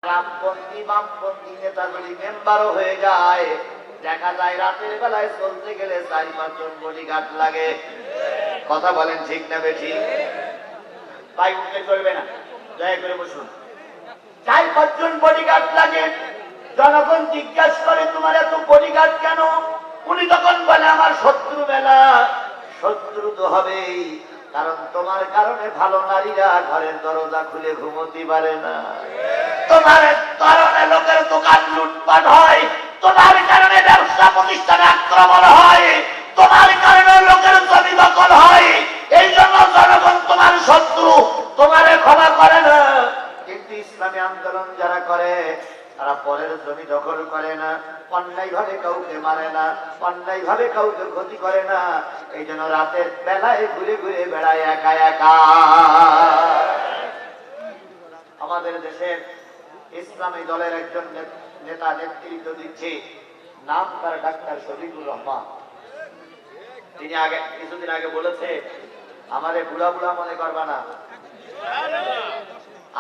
রামপন্থী বামপন্থী নেতা যদি মেম্বারও হয়ে যায়, দেখা যায় রাতের বেলায় চলতে গেলে 4-5 জন বডিগার্ড লাগে। কথা বলেন ঠিক না বেঠিক? ভাই উঠলে চলবে না, দয়া করে বসুন। 4-5 জন বডিগার্ড লাগে। জনগণ জিজ্ঞাসা করে তোমার এত বডিগার্ড কেন? উনি তখন বলে আমার শত্রু মেলা। শত্রু তো হবেই, কারণ তোমার কারণে ভালো নারীরা ঘরের দরজা খুলে ঘুমোতে পারে না, তোমার কারণে লোকের দোকান লুটপাট হয়, তোমার কারণে ব্যবসা প্রতিষ্ঠানে আক্রমণ হয়, তোমার কারণে লোকের জমি দখল হয়। এই জন্য জনগণ তোমার শত্রু, তোমারে ক্ষমা করে না। কিন্তু ইসলামী আন্দোলন যারা করে তারা পরের জমি দখল করে না, অন্যায় ভাবে কাউকে মারে না, অন্যায় ভাবে কাউকে ক্ষতি করে না। এই জন্য রাতের বেলায় ঘুরে ঘুরে বেড়ায় একা একা। আমাদের দেশের ইসলামী দলের একজন নেতা নেতৃত্ব দিচ্ছে, নাম তার ডাক্তার শফিকুর রহমান। তিনি কিছুদিন আগে বলেছে, আমারে বুড়া বুড়া মনে করবা না,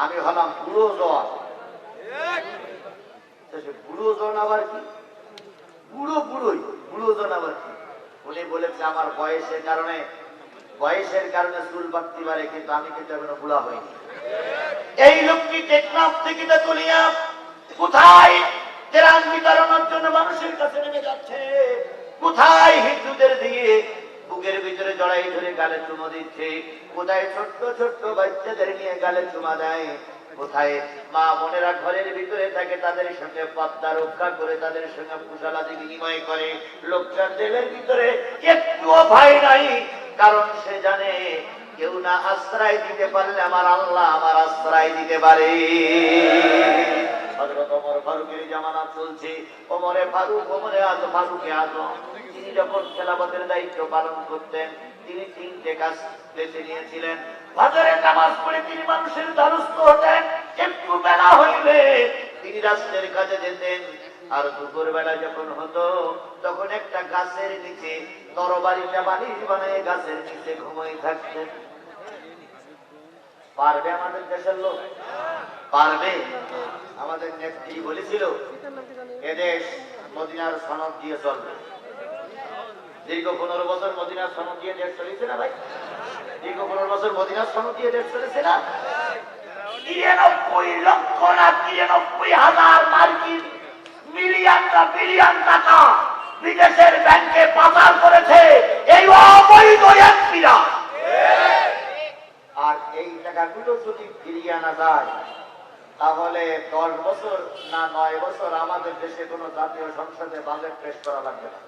আমি হলাম বুড়ো জন। বুড়ো জন আবার কি? বুড়ো বুড়োই, বুড়ো জন আবার কি? উনি বলেছে আমার বয়সের কারণে চুল বাড়তে পারে, কিন্তু আমি কিন্তু এখনো বুড়া হইনি। এই লোকটি টেকনাফ থেকে তুলিয়া কোথায় ত্রাণ বিতরণের জন্য মানুষের কাছে নেমে যাচ্ছে, কোথায় হিন্দুদের দিয়ে বুকের ভিতরে জড়াই ধরে গালে চুমো দিচ্ছে, কোথায় ছোট্ট ছোট্ট বাচ্চাদের নিয়ে গালে চুমা দেয়, কোথায় মা বোনেরা ঘরের ভিতরে থাকে তাদের সঙ্গে পর্দা রক্ষা করে তাদের সঙ্গে কুশলাদি বিনিময় করে। লোকটার দিলের ভিতরে একটুও ভয় নাই, কারণ সে জানে কেউ না আশ্রয় দিতে পারলে আমার আল্লাহ আমার আশ্রয় দিতে পারে। হযরত ওমর ফারুকের জামানা চলছে। ওমরে ফারুকে আজম তিনি যখন খেলাফতের দায়িত্ব পালন করতেন, তিনি 3টে কাজ বেছে নিয়েছিলেন। ফজরের নামাজ পড়ে তিনি মানুষের দ্বারস্থ হতেন, একটু বেলা হইলে তিনি রাষ্ট্রের কাজে যেতেন। আর দুপুর বেলা যখন হতো তখন একটা গাছের নিচে তরবারিটা বালিশ বানিয়ে গাছের নিচে ঘুমিয়ে থাকতেন। পারবে আমাদের দেশের লোক? পারবে? আমাদের নেত্রী বলেছিল এদেশ মদিনার সনদ দিয়ে চলবে। দীর্ঘ 15 বছর মদিনার সনদ দিয়ে দেশ চলেছে না ভাই? দীর্ঘ 15 বছর মদিনার সনদ দিয়ে দেশ চলেছে না? 93 লক্ষ না 93,000 মার্কিন বিলিয়ন টাকা বিদেশের ব্যাংকে পাচার করেছে এই অবৈধ এমপিরা। আর এই টাকাগুলো যদি ফিরিয়ে আনা যায় তাহলে 10 বছর না 9 বছর আমাদের দেশে কোনো জাতীয় সংসদে বাজেট পেশ করা লাগবে না।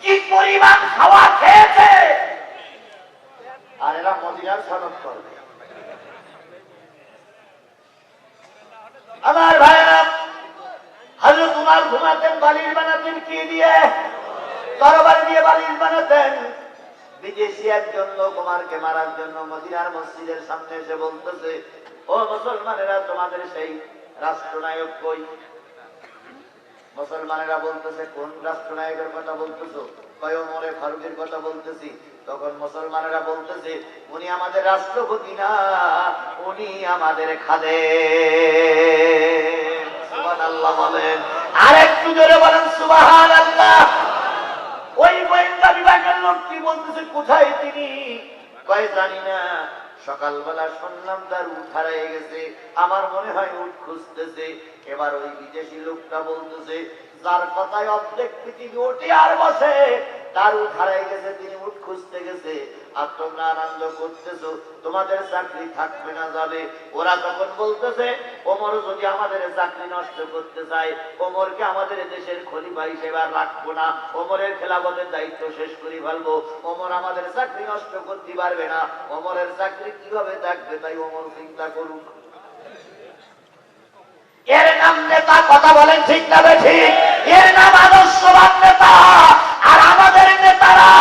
কি পরিমাণ খাওয়া খেয়েছে, আর এরা মদিনার সনদ করবে। আমার ভাইয়েরা, হযরত উমর ঘুমাতেন, বালিশ বানাতেন কি দিয়ে? তরবারি দিয়ে বালিশ বানাতেন। বিদেশি একজন লোক উমরকে মারার জন্য মদিনার মসজিদের সামনে এসে বলতেছে, ও মুসলমানেরা, তোমাদের সেই রাষ্ট্রনায়ক কই? মুসলমানেরা বলতেছে, কোন রাষ্ট্রনায়কের কথা বলতেছো? কয় ওমরে ফারুকের কথা বলতেছি। তখন মুসলমানেরা বলতেছে, উনি আমাদের রাষ্ট্রপতি না, উনি আমাদের খাদেম। সুবহানাল্লাহ বলেন, আর একটু জোরে বলেন সুবহানাল্লাহ। ওই গোয়েন্দা বিভাগের লোকটি বলতেছে, কোথায় তিনি? কয় জানি না, সকালবেলা শুনলাম তার উট হারিয়ে গেছে, আমার মনে হয় উট খুঁজতেছে। এবার ওই বিদেশি লোকটা বলতেছে, যার কথায় অর্ধেক পৃথিবী ওঠে আর বসে, তার উট হারিয়ে গেছে, তিনি উট খুঁজতে গেছে, আর তোমরা আনন্দ করতেছো, তোমাদের চাকরি থাকবে না যাবে। ওরা তখন বলতেছে, ওমর যদি আমাদের চাকরি নষ্ট করতে চায়, ওমরকে আমাদের দেশের খলিফা হিসেবে আর রাখবো না, ওমরের খেলাফতের দায়িত্ব শেষ করে ফেলবো, ওমর আমাদের চাকরি নষ্ট করতে পারবে না, ওমরের চাকরি কিভাবে থাকবে তাই ওমর চিন্তা করুক। এর নাম নেতা। কথা বলেন ঠিক না ঠিক? এর নাম আদর্শবান নেতা। আর আমাদের নেতারা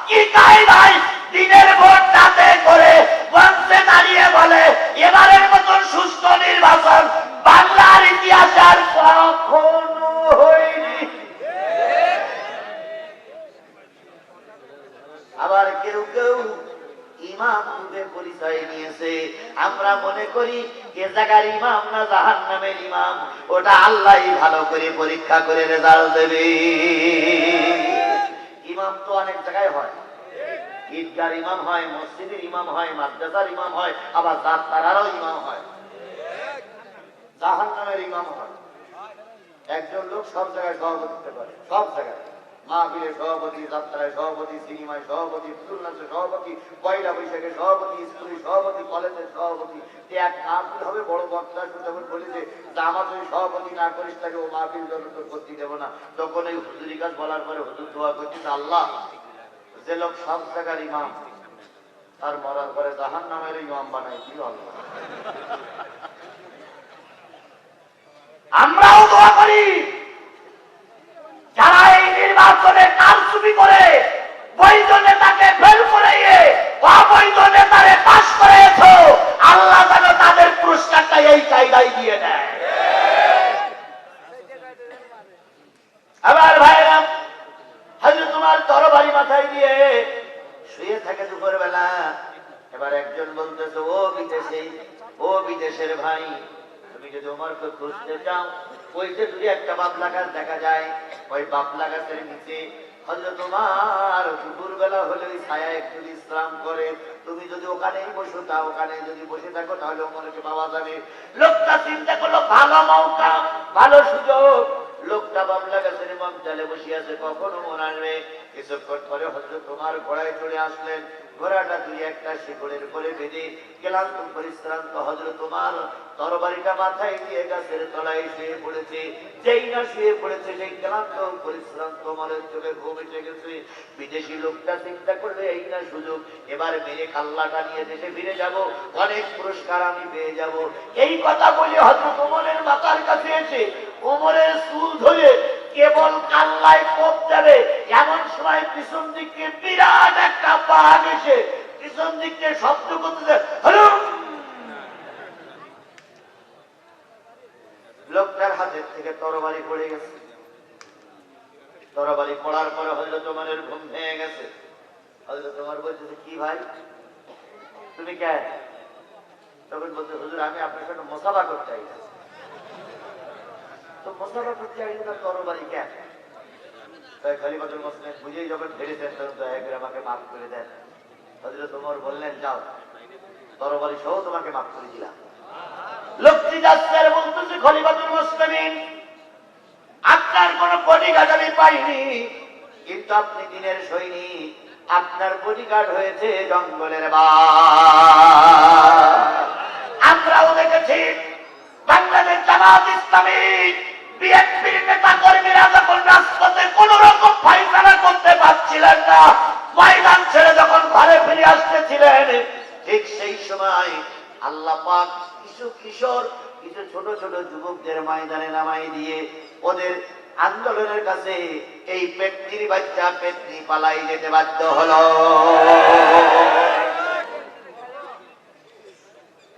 কি কায়দায় দিনের ভোট রাতে করে মঞ্চে দাঁড়িয়ে বলে, এবারের মতন সুস্থ নির্বাচন বাংলার ইতিহাসে আর কখনো হয়নি। আবার কেউ কেউ ইমাম রূপে পরিচয় নিয়েছে। আমরা মনে করি এ জায়গার ইমাম না জাহান্নামের ইমাম, ওটা আল্লাহই ভালো করে পরীক্ষা করে রেজাল্ট দেবে। ইমাম তো অনেক জায়গায় হয়, ঈদগার ইমাম হয়, মসজিদের ইমাম হয়, মাদ্রাসার ইমাম হয়, আবার যাত্রারও ইমাম হয়, জাহান্নামের ইমাম হয়। একজন লোক সব জায়গায় সভাপতি হতে পারে, সব জায়গায়, মাহফিলের সভাপতি, যাত্রায় সভাপতি, সিনেমায় সভাপতি, পুতুল নাচের সভাপতি, পয়লা বৈশাখের সভাপতি, স্কুলের সভাপতি, কলেজের সভাপতি। এক মাহফিল হবে, বড় বক্তা যখন বলেছে যে আমার যদি সভাপতি না করিস তাকে ও মাহফিল যত করতে দেবো না, তখন এই হুজুরি কাজ বলার পরে হুজুর দোয়া করছিস, আল্লাহ যে লোক সব জায়গার ইমাম তার মরার পরে জাহান্নামের ইমাম বানাই দিও আল্লাহ। আমরাও দোয়া করি যারা এই নির্বাচনে কারচুপি করে বৈধ নেতাকে ফেল করে অবৈধ নেতারে পাশ করেছ, আল্লাহ যেন তাদের পুরস্কারটা এই চাইদাই দিয়ে দেয়। আবার ভাইরা হয়তো তোমার তরবারি মাথায় দিয়ে শুয়ে থাকে দুপুর বেলা, এবার একজন বলতেছে ও বিদেশের ভাই, তুমি যদি ওমরকে খুঁজতে চাও, ওই যে দূরে একটা বাবলা গাছ দেখা যায়, ওই বাবলা গাছের নিচে হযরত ওমর দুপুর বেলা হলে ওই ছায়া একটু বিশ্রাম করে, তুমি যদি ওখানেই বসে থাকো, ওখানে যদি বসে থাকো তাহলে ওমরকে পাওয়া যাবে। লোকটা চিন্তা করলো ভালো মৌকা, ভালো সুযোগ। লোকটা বাবলা গাছের মঞ্চালে বসে আছে, কখন ওমর আসবে। কিছুক্ষণ পরে হযরত ওমর ঘোড়ায় চড়ে আসলেন, ঘোড়াটা দুই একটা শিকড়ের পরে বেঁধে ক্লান্ত পরিশ্রান্ত হযরত ওমর তরবারিটা মাথায় দিয়ে গাছের তলায় শুয়ে পড়েছে। যেই না শুয়ে পড়েছে সেই ক্লান্ত পরিশ্রান্ত ওমরের চোখে ঘুম এসে গেছে। বিদেশি লোকটা চিন্তা করলে এই না সুযোগ, এবার মেরে কাল্লাটা নিয়ে দেশে ফিরে যাব, অনেক পুরস্কার আমি পেয়ে যাব। এই কথা বলে হযরত ওমরের মাথার কাছে এসে ওমরের চুল ধরে কেবল কাল্লায় কোপ দেবে, এমন সময় পিছন দিকে বিরাট একটা বাঘ এসে পিছন দিকে শব্দ করতেছে, হলুম। লোকটার হাতের থেকে তরবারি পড়ে গেছে। তরবারি পড়ার পরে হযরত ওমরের ঘুম ভেঙে গেছে। হযরত ওমর বলতেছে, কি ভাই তুমি কে? তখন বলতে, হুজুর আমি আপনার সাথে মুসাফা করতে চাই। তো মুসাফা করতে চাই না, তরবারি কেন? তাই খলিফাতুল মুসলিমিন বুঝেই যখন ফেরেছেন, তখন দয়া করে আমাকে মাফ করে দেন। হযরত ওমর বললেন, যাও, তরবারি সহ তোমাকে মাফ করে দিলাম। লোকটি যাচ্ছে আর বলতেছে, খলিফাতুল মুসলিমিন আপনার কোন বডিগার্ড আমি পাইনি, কিন্তু আপনি দিনের সৈনিক, আপনার বডিগার্ড হয়েছে জঙ্গলের বাঘ। আমরাও দেখেছি বাংলাদেশ জামাত ইসলামী বিএনপির নেতা কর্মীরা যখন রাজপথে কোন রকম ফাইসালা করতে পারছিলেন না, ময়দান ছেড়ে যখন ঘরে ফিরে আসতেছিলেন, ঠিক সেই সময় আল্লাহ পাক কিছু কিশোর, কিছু ছোট ছোট যুবকদের ময়দানে নামাই দিয়ে ওদের আন্দোলনের কাছে এই পেটনির বাচ্চা পেটনি পালাই যেতে বাধ্য হলো।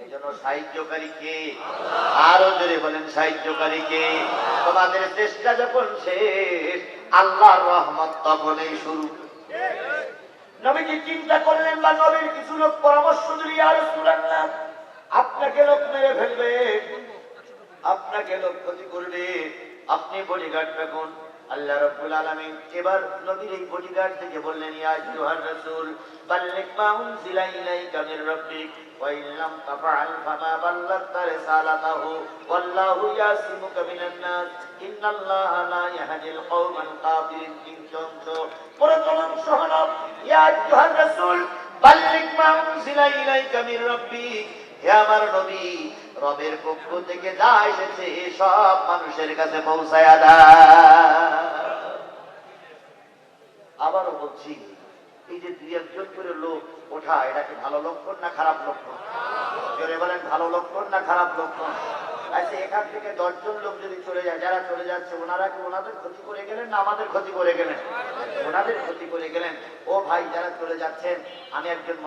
এই জন্য সাহায্যকারী কে? আরো জোরে বলেন, সাহায্যকারী কে? তোমাদের চেষ্টা যখন শেষ, আল্লাহর রহমত তখনই শুরু। নবীজি চিন্তা করলেন, বা নবীর কিছু লোক পরামর্শ দিল, ইয়া রাসূলুল্লাহ আপনাকে লোক মেরে ফেলবে, আপনাকে লোক ক্ষতি করবে, আপনি বডিগার্ড রাখুন। আল্লাহ রাব্বুল আলামিন এবার নবীর এই বডিগার্ড থেকে বললেন, ইয়া আইয়ুহার রাসূল বাল্লিগ মা উনজিলা ইলাইকা মির রাব্বিক ওয়া ইন লাম তাফআল ফামা বাল্লাগতা রিসালাতাহু ওয়াল্লাহু ইয়াসিমুকা মিনান নাস ইন্নাল্লাহা লা ইয়াহদিল কওমান কাফিরিন। প্রথম শহর, ইয়া আইয়ুহার রাসূল বাল্লিগ মা উনজিলা ইলাইকা মির রাব্বিক, হে আমার নবী, রবের পক্ষ থেকে যা এসেছে সব মানুষের কাছে পৌঁছায়া দাও। আবারও বলছি, এই যে দুই একজন করে লোক ওঠা, এটা কি ভালো লক্ষণ না খারাপ লক্ষণ? জোরে বলেন, ভালো লক্ষণ না খারাপ লক্ষণ? আচ্ছা, এখান থেকে 10 জন লোক যদি চলে যায়, যারা চলে যাচ্ছে ওনারা কি ওনাদের ক্ষতি করে গেলেন না আমাদের ক্ষতি করে গেলেন? ওনাদের ক্ষতি করে গেলেন। ও ভাই, যারা চলে যাচ্ছেন, আমি একজন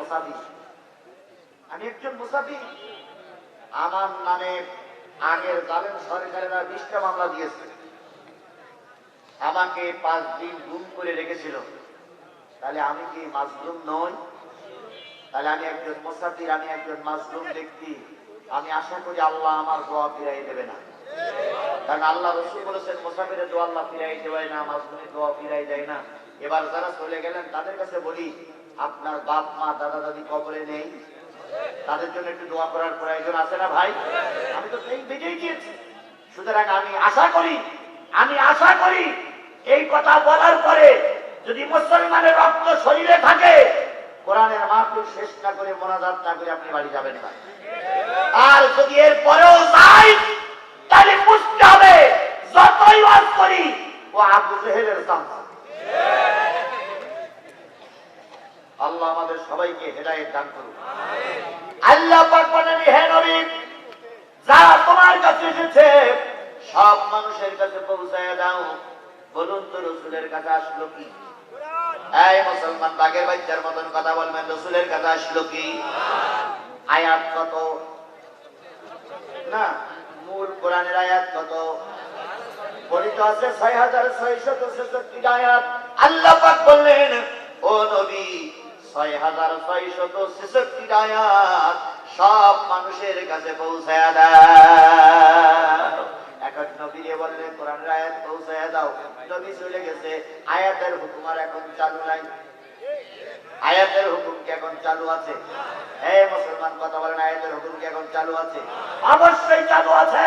মুসাফির, আমার নামে আগের জালেম সরকারেরা 20টা মামলা দিয়েছে, আমাকে 5 দিন গুম করে রেখেছিল। তাহলে আমি কি মাজলুম নই? তাহলে আমি একজন মুসাফির, আমি একজন মাজলুম ব্যক্তি। আমি আশা করি আল্লাহ আমার দোয়া ফিরাই দেবে না, কারণ আল্লাহ রসুল বলেছেন মুসাফিরের দোয়া আল্লাহ ফিরাই দেয় না, মাজলুমের দোয়া ফিরাই দেয় না। এবার যারা চলে গেলেন তাদের কাছে বলি, আপনার বাপ মা দাদা দাদি কবরে নেই, তাদের জন্য একটু দোয়া করার প্রয়োজন আছে না ভাই? আমি তো সেই বেজেই দিয়েছি। সুতরাং আমি আশা করি এই কথা বলার পরে যদি মুসলমানের রক্ত শরীরে থাকে, কোরআনের মাহফিল শেষ না করে মোনাজাত না করে আপনি বাড়ি যাবেন না। আর যদি এর পরেও যাই, তাহলে বুঝতে হবে যতই ওয়াজ করি ও আবু জেহেলের চামচা। আল্লাহ আমাদের সবাইকে হেদায়েত দান করুন। আল্লাহ পাক বলেন, হে নবী, যারা তোমার কাছে এসেছে সব মানুষের কাছে পৌঁছায় দাও। বলুন তো রাসূলের কাছে আসলো কি? এই মুসলমান বাগের বাচ্চার মতন কথা বলবেন, রাসূলের কাছে আসলো কি? আয়াত কত? না, মূল কোরআনের আয়াত কত? বলিত আছে 6666 আয়াত। আল্লাহ পাক বললেন, ও নবী, 6666 আয়াত সব মানুষের কাছে পৌঁছায়া দাও। এখন নবীরে বললেন কোরআনের আয়াত পৌঁছায়া দাও, নবী চলে গেছে, আয়াতের হুকুম আর এখন চালু নাই। আয়াতের হুকুম কি এখন চালু আছে? এই মুসলমান কথা বলেন, আয়াতের হুকুম কি এখন চালু আছে? অবশ্যই চালু আছে।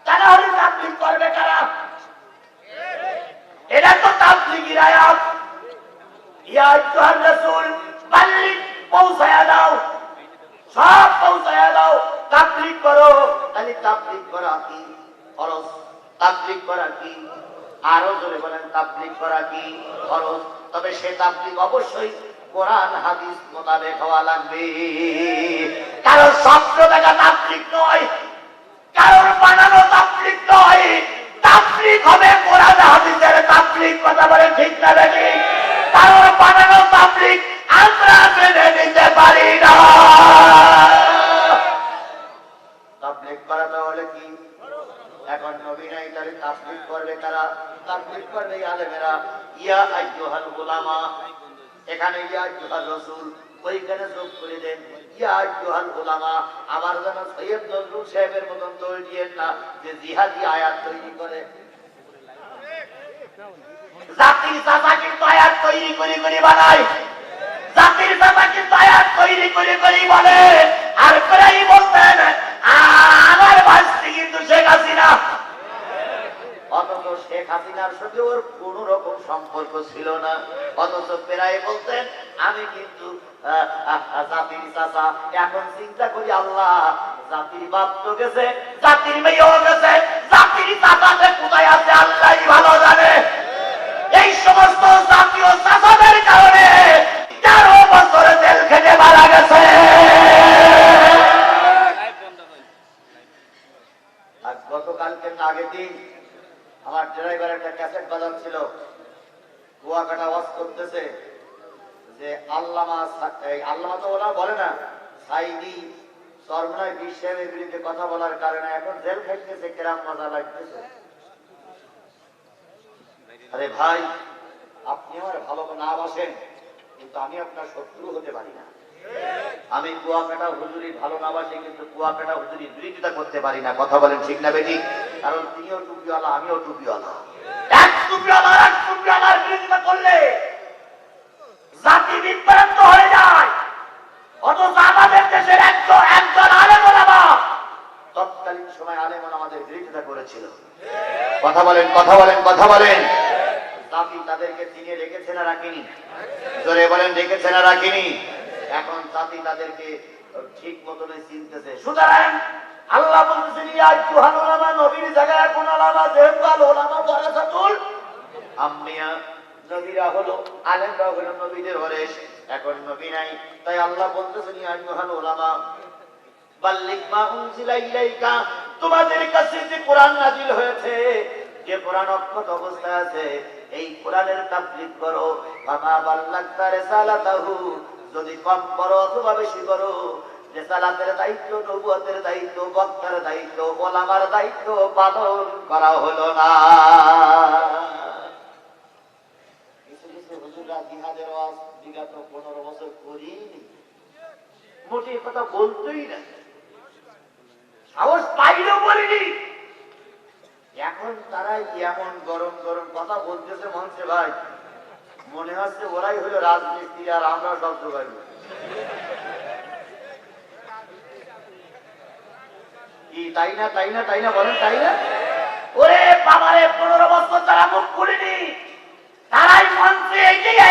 তারা হলে তাবলীগ করবে কারা? এটা তো তাবলীগের আয়াত। ইয়া আইয়ুহার রাসূল বাল্লিগ, পৌঁছায়া দাও, সব পৌঁছায়া দাও, তাবলীগ করো। তাহলে তাবলীগ করা কি ফরজ? তাবলীগ করা কি? আরো জোরে বলেন, তাবলীগ করা কি ফরজ? তবে সে তাবলীগ অবশ্যই কোরআন হাদিস মোতাবেক হওয়া লাগবে। কারণ স্বপ্ন দেখা তাবলীগ নয়, কারোর বানানো তাবলীগ নয়। তাবলীগ হবে কোরআন হাদিসের তাবলীগ। কথা বলে ঠিক না নাকি? কারোর বানানো তাবলীগ আমরা মেনে নিতে পারি না। তাবলীগ করাটা হলে কি? এখন নবী নাই, তাহলে তাবলীগ করবে কারা? তাবলীগ করবে আলেমেরা। ইয়া আইয়ুহাল উলামা, এখানে ইয়া আইয়ুহার রাসূল, ওইখানে যোগ করে দেন ইয়া আইয়ুহাল উলামা। আবার যেন সৈয়দ নজরুল সাহেবের মতন দৌড় দিয়েন না যে জিহাদি আয়াত তৈরি করে। জাতির চাচা কিন্তু আয়াত তৈরি করে বানায়, জাতির চাচা কিন্তু আয়াত তৈরি করে বলে। আর করেই বলতেন আমার ভাষী কিন্তু শেখ হাসিনা। অথচ শেখ হাসিনার সাথে ওর কোন রকম সম্পর্ক ছিল না। অথচ প্রায় বলতেন আমি কিন্তু জাতির চাচা। এখন চিন্তা করি, আল্লাহ, জাতির বাপ তো গেছে, জাতির মেয়েও গেছে, জাতির চাচাতে কোথায় আছে আল্লাহই ভালো জানে। এই সমস্ত জাতীয় চাচাদের কারণে 13 বছরে জেল খেটে মারা গেছে। আর গতকালকে আগের দিন আমার ড্রাইভার একটা ক্যাসেট বাজাচ্ছিল, কুয়াকাটা ওয়াজ করতেছে যে আল্লামা তো ওরা বলে না, সাইদি সরমনায় বিশ্বের বিরুদ্ধে কথা বলার কারণে এখন জেল খাইতেছে, কেরাম মজা লাগতেছে। আরে ভাই, আপনি আমার ভালো না বাসেন, কিন্তু আমি আপনার শত্রু হতে পারি না। আমি কুয়াকাটা হুজুরি ভালো না বাসি, কিন্তু কুয়াকাটা হুজুরি বিরোধিতা করতে পারি না। কথা বলেন ঠিক না বেটি? কারণ তিনিও টুপিওয়ালা, আমিও টুপিওয়ালা। এক টুপিওয়ালার বিরোধিতা করলে জাতি বিভ্রান্ত হয়ে যায়। অথচ আমাদের দেশের একজন আলেম ওলামা তৎকালীন সময় আলেম ওলামাদের বিরোধিতা করেছিল। কথা বলেন। জাতি তাদেরকে চিনে রেখেছে না রাখেনি? জোরে বলেন, রেখেছে না রাখেনি? এখন জাতি তাদেরকে ঠিক মতন চিনতেছে। সুতরাং আল্লাহ বলতেছেন ইয়া আইয়ুহাল উলামা, নবীর জায়গায় এখন উলামা, যেহেতু আল উলামা ওয়ারাসাতুল আমবিয়া, নবীরা হলো, আলেমরা হলো নবীদের ওয়ারিস। এখন নবী নাই, তাই আল্লাহ বলতেছেন ইয়া আইয়ুহাল উলামা বাল্লিগ মা উনজিলা ইলাইকা, তোমাদের কাছে যে কোরআন নাযিল হয়েছে, যে কোরআন অক্ষত অবস্থায় আছে, এই কোরআনের তাবলীগ করো। ফামা বাল্লাগতা রিসালাতাহু, যদি কম করো অথবা বেশি করো, রিসালাতের দায়িত্ব, নবুয়তের দায়িত্ব, বক্তার দায়িত্ব, ওলামার দায়িত্ব পালন করা হলো না। কিছু হুজুররা জিহাদের ওয়াজ বিগত 15 বছর করিনি, মোটেই কথা বলতোই না। সাহস পাইলেও বলিনি। এখন তারা এমন গরম গরম কথা বলতেছে মঞ্চে, ভাই মনে হচ্ছে ওরাই হলো রাজনীতি আর আমরা সব জোগাড়। কি তাই না, তাই না, তাই না, বলেন তাই না? ওরে বাবারে, 15 বছর তারা মুখ খুলিনি, তারাই মঞ্চে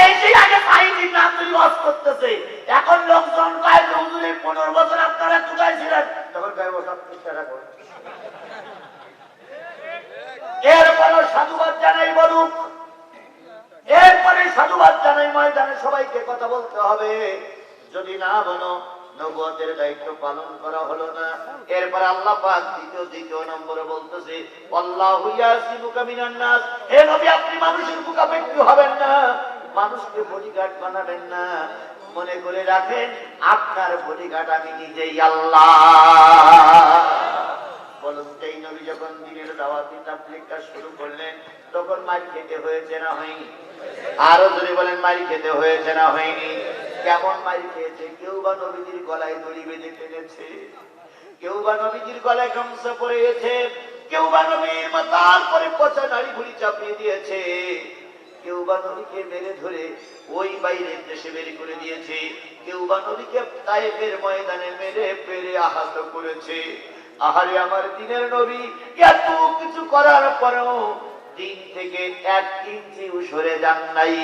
এসে আগে সাইদিন নাম লস করতেছে। এখন লোকজন কয় হুজুরের 15 বছর আপনারা কোথায় ছিলেন? তখন কয় ও সব চেষ্টা করে। এরপরে সাধুবাদ জানাই বলুক, এরপরে সাধুবাদ জানাই ময়দানে সবাইকে কথা বলতে হবে। যদি না বলো নবুয়তের দায়িত্ব পালন করা হলো না। এরপর আল্লাহ পাক দ্বিতীয় নম্বরে বলতেছে আল্লাহু ইয়াসিবুকা মিনান নাস, হে নবী আপনি মানুষের মুখাপেক্ষী হবেন না, মানুষকে বডিগার্ড বানাবেন না। মনে করে রাখেন আপনার বডিগার্ড আমি নিজেই আল্লাহ। বলুন এই নবী যখন দিনের দাওয়াতি তাবলীগ কাজ শুরু করলেন তখন মার খেতে হয়েছে না হয়নি? আরো জোরে বলেন, মার খেতে হয়েছে না হয়নি? কেমন মার খেয়েছে? কেউ বা নবীজির গলায় দড়ি বেঁধে ফেলেছে, কেউ বা নবীজির গলায় গামছা পরিয়েছে, কেউ বা নবীর মাথার পরে পচা নাড়ি ভুড়ি চাপিয়ে দিয়েছে, কেউ বা নবীকে মেরে ধরে ওই বাইরের দেশে বের করে দিয়েছে, কেউ বা নবীকে তায়েফের ময়দানে মেরে পেরে আহত করেছে। আহারে আমার দিনের নবী এত কিছু করার পরেও দিন থেকে 1 ইঞ্চি সরে যান নাই।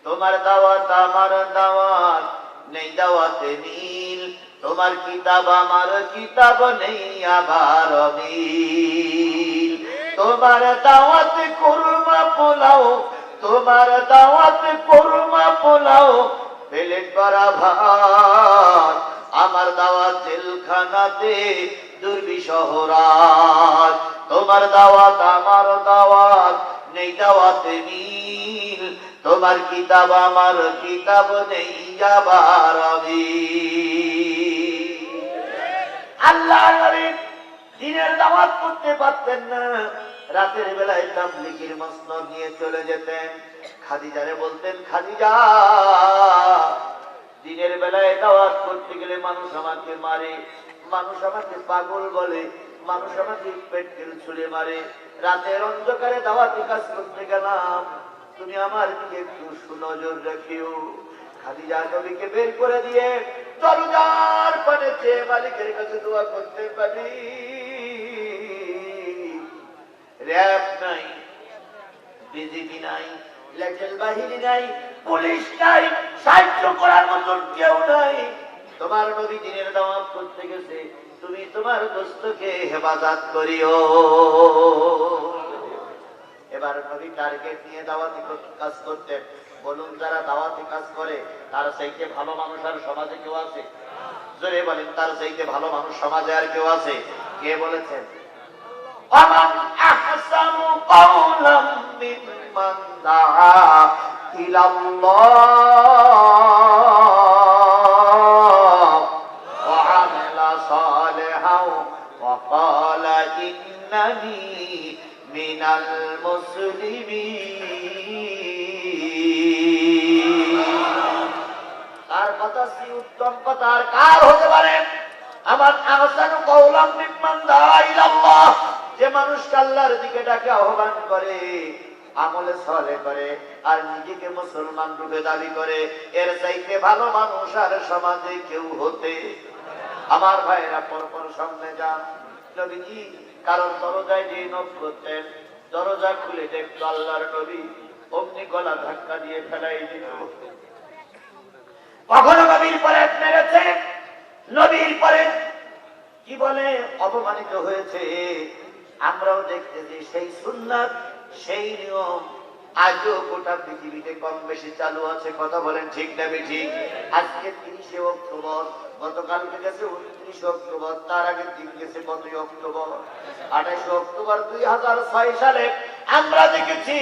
তোমার দাওয়াত আমার দাওয়াত, নেই দাওয়াতে মিল, তোমার কিতাব আমার কিতাব, নেই আবার মিল। তোমার দাওয়াত কুরমা পোলাও, তোমার দাওয়াত কুরমা পোলাও, প্লেট ভরা ভাত, আমার দাওয়াত জেলখানাতে দুর্বিষহ রাত। তোমার দাওয়াত আমার দাওয়াত, নেই দাওয়াতে মিল, তোমার কিতাব আমার কিতাব, নেই আবার মিল। আল্লাহ নবী দিনের দাওয়াত করতে পারতেন না, রাতের বেলায় তাবলীগের মসনদ নিয়ে চলে যেতেন। খাদিজারে বলতেন, খাদিজা দিনের বেলায় দাওয়াত করতে গেলে মানুষ আমাকে মারে, মানুষ আমাকে পাগল বলে, মানুষ আমাকে পেটকেল ছুঁড়ে মারে, রাতের অন্ধকারে দাওয়াতি কাজ করতে গেলাম, তুমি আমার দিকে একটু সুনজর রাখিও। খাদিজা নবীকে বের করে দিয়ে দরজার পানে চেয়ে মালিকের কাছে দোয়া করতে পারি, র‍্যাব নাই, বিজিবি নাই, লেটেল বাহিনী নাই, পুলিশ নাই, সাহায্য করার মতন কেউ নাই। তোমার নবী দিনের দাওয়াত করতে গেছে, তুমি তোমার দোস্তকে হেফাজত করিও। এবার নবী টার্গেট নিয়ে দাওয়াতি কাজ করতেন। বলুন যারা দাওয়াতি কাজ করে তার চাইতে ভালো মানুষ আর সমাজে কেউ আছে? জোরে বলেন, তার চাইতে ভালো মানুষ সমাজে আর কেউ আছে? কে বলেছেন? ومن أحسن قولا ممن دعا إلى الله وعمل صالحا وقال إنني من المسلمين। তার কথা সে উত্তম কথা আর কার হতে পারে? আমার আহসানু কওলাম মিম্মান দাআ ইলাল্লাহ, যে মানুষকে আল্লাহর দিকে ডাকে, আহ্বান করে, আমলে সালেহ করে আর নিজেকে মুসলমান রূপে দাবি করে, এর চাইতে ভালো মানুষ আর সমাজে কেউ হতে। আমার ভাইরা পরপর সামনে যান। নবীজি কারণ দরজায় যে নক করতেন, দরজা খুলে দেখত আল্লাহর নবী, অমনি গলা ধাক্কা দিয়ে ফেলাই দিত। কখনো নবীর পরে মেরেছে, নবীর পরে কি বলে অপমানিত হয়েছে। আমরাও দেখতেছি সেই সুন্নাত, সেই নিয়ম আজও গোটা পৃথিবীতে কম বেশি চালু আছে। কথা বলেন ঠিক না বেঠিক? আজকে 30শে অক্টোবর, গতকালকে গেছে 29শে অক্টোবর, তার আগের দিন গেছে কতই অক্টোবর? 28শে অক্টোবর 2006 সালে আমরা দেখেছি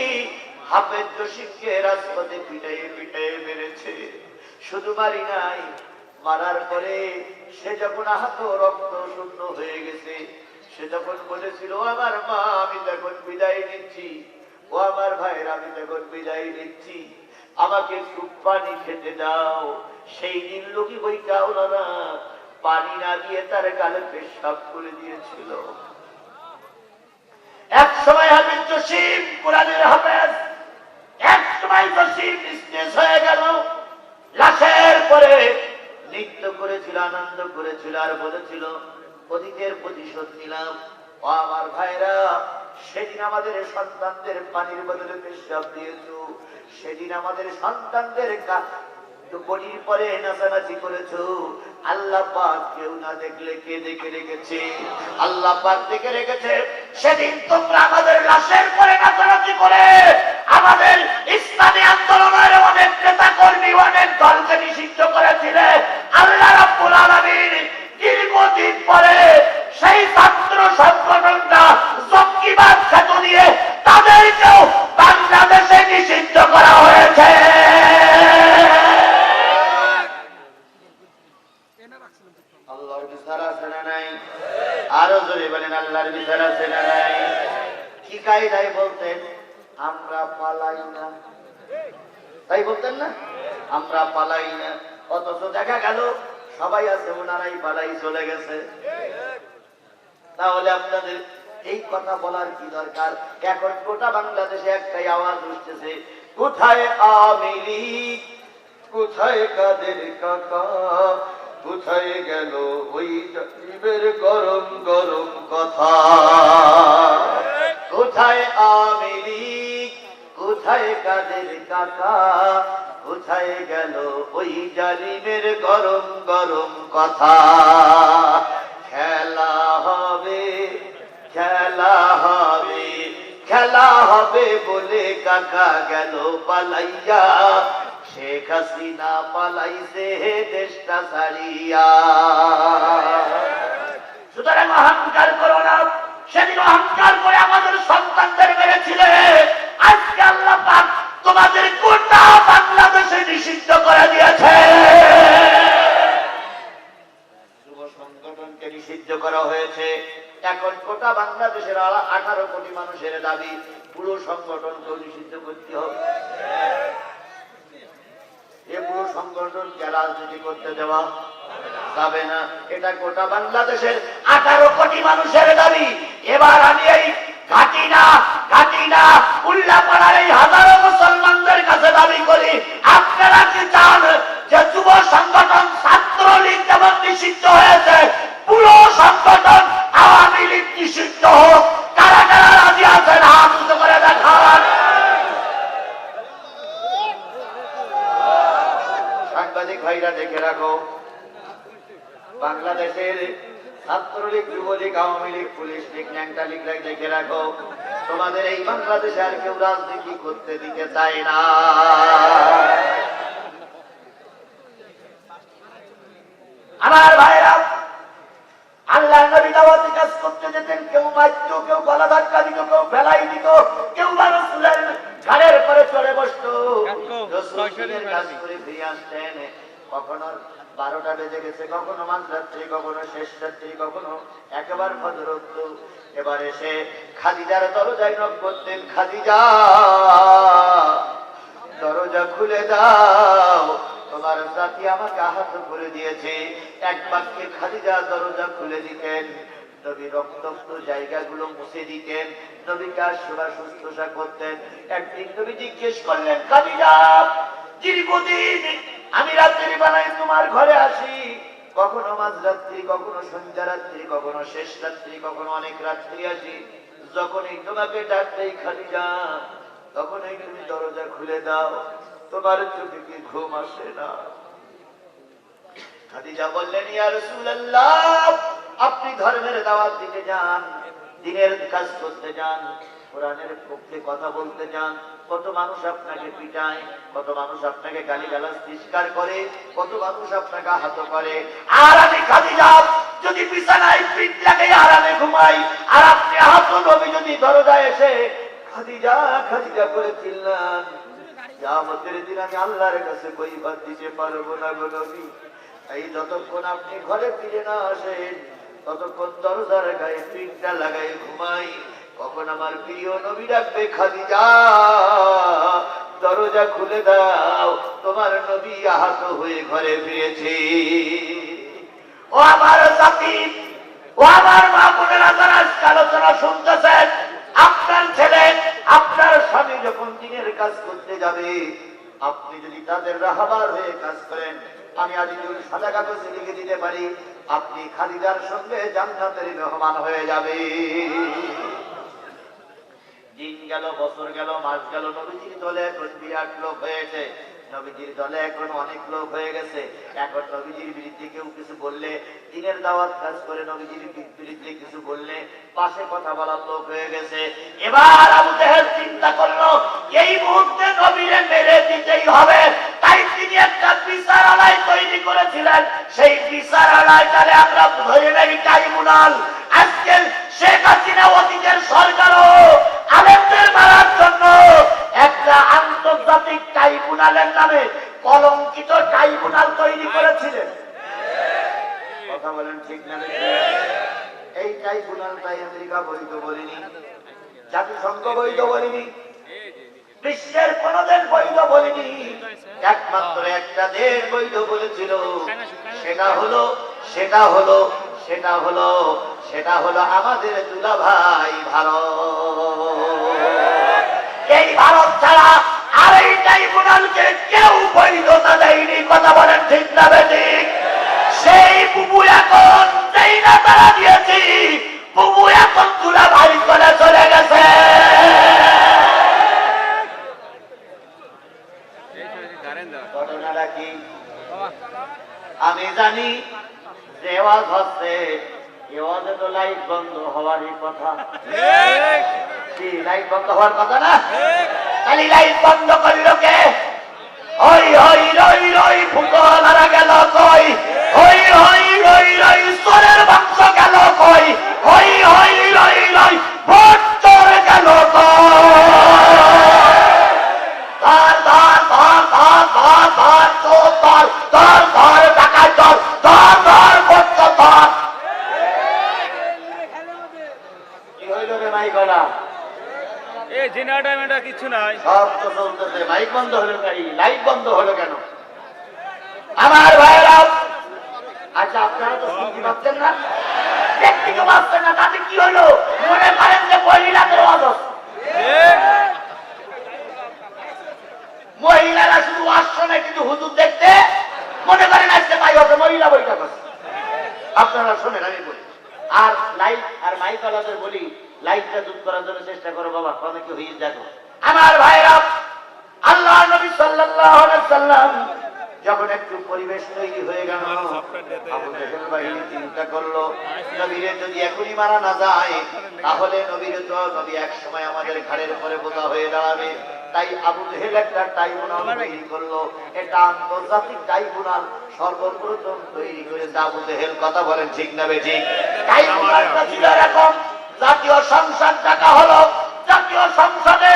হাফেজ জসিমকে রাজপথে পিটাইয়ে পিটাইয়ে মেরেছে। শুধু মারি নাই, মারার পরে সে যখন আহত রক্ত শূন্য হয়ে গেছে, সে যখন বলেছিল আমার মা আমি তখন বিদায় নিচ্ছি, ও আমার ভাইয়ের আমি তখন বিদায় নিচ্ছি, আমাকে একটু পানি খেতে দাও। সেই দিন লোকি বইটা ওনারা পানি না দিয়ে তার গালে পেশাব করে দিয়েছিল। এক সময় হাফেজ জসিম কোরআনের হাফেজ, এক সময় জসিম বিজনেস হয়ে গেল। লাশের পরে নৃত্য করেছিল, আনন্দ করেছিল, আর বলেছিল অতীতের প্রতিশোধ নিলাম। ও আমার ভাইরা, সেদিন আমাদের সন্তানদের পানির বদলে পেশাব দিয়েছ, সেদিন আমাদের সন্তানদের বডির পরে নাচানাচি করেছো। আল্লাহ পাক কেউ না দেখলে কে দেখে রেখেছে? আল্লাহ পাক দেখে রেখেছে। সেদিন তোমরা আমাদের লাশের পরে নাচানাচি করে আমাদের ইসলামী আন্দোলনের অনেক নেতা কর্মী, অনেক দলকে নিষিদ্ধ করেছিলে। আল্লাহ রাব্বুল আলামিন দীর্ঘদিন পরে সেই ছাত্র সংগঠনটা জঙ্গিবাদ খ্যাত দিয়ে তাদেরকেও বাংলাদেশে নিষিদ্ধ করা হয়েছে। আল্লাহর বিচার আছে না নাই? আরো জোরে বলেন, আল্লাহর বিচার আছে না নাই? কি কায়দায় বলতেন? আমরা পালাই না, তাই বলতেন না? আমরা পালাই না। অথচ দেখা গেল সবাই আছে, ওনারাই পালাই চলে গেছে। তাহলে আপনাদের এই কথা বলার কি দরকার? এখন গোটা বাংলাদেশে একটাই আওয়াজ উঠতেছে, কোথায় আওয়ামী লীগ, কোথায় কাদের কাকা, কোথায় গেল ওই জালিমের গরম গরম কথা? কোথায় আওয়ামী লীগ, কোথায় কাদের কাকা, কোথায় গেল ওই জালিমের গরম গরম কথা? খেলা হবে, খেলা হবে, খেলা হবে বলে কাকা গেল পালাইয়া, শেখ হাসিনা পালাইছে দেশটা ছাড়িয়া। সুতরাং অহংকার করো না। সেদিন অহংকার করে আমাদের সন্তানদের মেরেছিলে, আজকে আল্লাহ পাক তোমাদের গোটা বাংলাদেশে নিষিদ্ধ করে দিয়েছে। যুব সংগঠনকে নিষিদ্ধ করা হয়েছে। এখন গোটা বাংলাদেশের 18 কোটি মানুষের দাবি পুরো সংগঠনকেও নিষিদ্ধ করতে হবে। এ পুরো সংগঠনকে রাজনীতি করতে দেওয়া যাবে না। এটা গোটা বাংলাদেশের 18 কোটি মানুষের দাবি। এবার আমি এই ঘাটিনা উল্লাপাড়ার এই হাজারো মুসলমানদের কাছে দাবি করি, আপনারা কি চান যে যুব সংগঠন ছাত্রলীগ যেমন নিষিদ্ধ হয়েছে, পুরো সংগঠন আওয়ামী লীগ নিষিদ্ধ হোক? কারা কারা রাজি আছেন হাত উঁচু করে দেখান। সাংবাদিক ভাইরা দেখে রাখো, বাংলাদেশের ছাত্রলীগ, যুবলীগ, আওয়ামী লীগ, পুলিশ লীগ, ন্যাংটা লীগ দেখে রাখো, তোমাদের এই বাংলাদেশে আর কেউ রাজনীতি করতে দিতে চায় না। আমার ভাইরা, আল্লাহ নবী দাওয়াতি কাজ করতে যেতেন, কেউ মারতো, কেউ গলা ধাক্কা দিত, কেউ ফেলাই দিত, কেউ রাসূলের ঘাড়ের পরে চড়ে বসতো। রাসূলের কাজ করে ফিরে আসতেন। কখনো 12টা বেজে গেছে, কখনো মাঝরাত্রি, কখনো শেষ রাত্রি, কখনো একেবারে ফজর হতো। এবার এসে খাদিজার দরজায় নক করতেন, খাদিজা দরজা খুলে দাও, তোমার জাতি আমাকে আহত করে দিয়েছে। এক বাক্যে খাদিজা দরজা খুলে দিতেন। নবী রক্তাক্ত জায়গাগুলো মুছে দিতেন, নবীকে শুশ্রূষা করতেন। একদিন নবী জিজ্ঞেস করলেন, খাদিজা, দীর্ঘদিন আমি রাত্রি বেলায় তোমার ঘরে আসি, কখনো মাঝরাত্রি, কখনো সন্ধ্যা রাত্রি, কখনো শেষ রাত্রি, কখনো অনেক রাত্রি আসি। যখনই তোমাকে ডাক দেই খাদিজা, তখনই তুমি দরজা খুলে দাও, তোমার চোখে কি ঘুম আসে না? খাদিজা বললেন, ইয়া রাসূলুল্লাহ, আপনি ধর্মের দাওয়াত দিতে যান, দ্বীনের কাজ করতে যান, কোরআনের পক্ষে কথা বলতে যান, কত মানুষ আপনাকে পিটায়, কত মানুষ আপনাকে গালিগালাজ তিরস্কার করে, কত মানুষ আপনাকে আহত করে। আর আমি খাদিজা যদি বিছানায় পিঠ লাগাই আরামে ঘুমাই, আর আপনি আহত নবী যদি দরজায় এসে খাদিজা খাদিজা করে চিল্লান, কিয়ামতের দিন আমি আল্লাহর কাছে কৈফিয়ত দিতে পারবো না গো নবী। এই যতক্ষণ আপনি ঘরে ফিরে না আসেন, ততক্ষণ দরজার গায়ে পিঠটা লাগাই ঘুমাই। কখন আমার প্রিয় নবী ডাকবে, খাদিজা দরজা খুলে দাও, তোমার নবী আহত হয়ে ঘরে ফিরেছে। ও আমার জাতি, ও আমার মা বোনেরা যারা আজকে আলোচনা শুনতেছেন, আপনার ছেলে আপনার স্বামী যখন দিনের কাজ করতে যাবে, আপনি যদি তাদের রাহবার হয়ে কাজ করেন, আমি আজিজুল সাদা কাগজে লিখে দিতে পারি আপনি খালিদার সঙ্গে জান্নাতের মেহমান হয়ে যাবে। দিন গেল, বছর গেল, মাস গেল, নবীজির দলে এখন বিরাট লোক হয়েছে, নবীজির দলে এখন অনেক লোক হয়ে গেছে। এখন নবীজির বিরুদ্ধে কেউ কিছু বললে, দিনের দাওয়াত কাজ করে নবীজির বিরুদ্ধে কিছু বললে পাশে কথা বলার লোক হয়ে গেছে। এবার আবু জাহেল চিন্তা করলো এই মুহূর্তে নবীরে মেরে দিতেই হবে, তাই তিনি একটা বিচারালয় তৈরি করেছিলেন। সেই বিচারালয়টারে আমরা ধরে নেই ট্রাইব্যুনাল। আজকে শেখ হাসিনা অতীতের সরকারও আলেমদের মারার জন্য একটা আন্তর্জাতিক ট্রাইব্যুনালের নামে কলঙ্কিত ট্রাইব্যুনাল তৈরি করেছিলেন। কথা বলেন ঠিক না? এই ট্রাইব্যুনালটাই আমেরিকা বৈধ বলেনি, জাতিসংঘ বৈধ বলেনি, বিশ্বের কোন দেশ বৈধ বলেনি, একমাত্র একটা দেশ বৈধ বলেছিল। সেটা হলো আমাদের দুলাভাই ভারত। এই ভারত ছাড়া আর এই ট্রাইব্যুনালকে কেউ বৈধতা দেয়নি। কথা বলেন ঠিক না বেঠিক? সেই বুবু এখন যেই না তারা দিয়েছি, বুবু এখন দুলাভাই করে চলে গেছে। ঘটনাটা কি আমি জানি, যে ওয়াজ হচ্ছে এ ওয়াজে তো লাইট বন্ধ হওয়ারই কথা। কি লাইট বন্ধ হওয়ার কথা না? খালি লাইট বন্ধ করল কে? হই হই রই রই ফুটো মারা গেল কই, হই হই রই রই সোরের বংশ গেল কই, হই হই রই রই ভোট চোর গেল কই। ধর ধর ধর ধর ধর ধর চোর ধর, ধর ধর টাকা চোর, ধর ধর ভোট চোর ধর। কি হইল রে মাই গলা? এই জিনাটা মেটা কিছু নাই, সব তো চলতেছে, মাইক বন্ধ হলো কেন? লাইট বন্ধ হলো কেন? আমার ভাইরা, আচ্ছা আপনারা তো শুনতে পাচ্ছেন না, দেখতে পাচ্ছেন না, তাতে কি হলো? মনে করেন যে মহিলাদের ওয়াজ হচ্ছে। মহিলারা শুধু ওয়াজ শোনে, কিন্তু হুজুর দেখতে মনে করেন আজকে তাই হবে, মহিলা বইটা করছে। আপনারা শোনেন, আমি বলি। আর লাইট আর মাইক আলাদের বলি, লাইটটা দূর করার জন্য চেষ্টা করো বাবা, অনেকে হয়ে দেখো। আমার ভাইরা, আল্লাহ নবী সাল্লাল্লাহু আলাইহি সাল্লাম যখন একটু পরিবেশ তৈরি হয়ে গেল, আবু জাহেল বাহিনী চিন্তা করলো নবীরে যদি এখনই মারা না যায়, তাহলে নবীর তো নবী এক সময় আমাদের ঘাড়ের উপরে বোঝা হয়ে দাঁড়াবে। তাই আবু জাহেল একটা ট্রাইব্যুনাল তৈরি করলো। এটা আন্তর্জাতিক ট্রাইব্যুনাল সর্বপ্রথম তৈরি করেছে আবু জাহেল। কথা বলেন ঠিক না বেঠিক? ট্রাইব্যুনালটা ছিল এরকম, জাতীয় সংসদ ডাকা হলো, জাতীয় সংসদে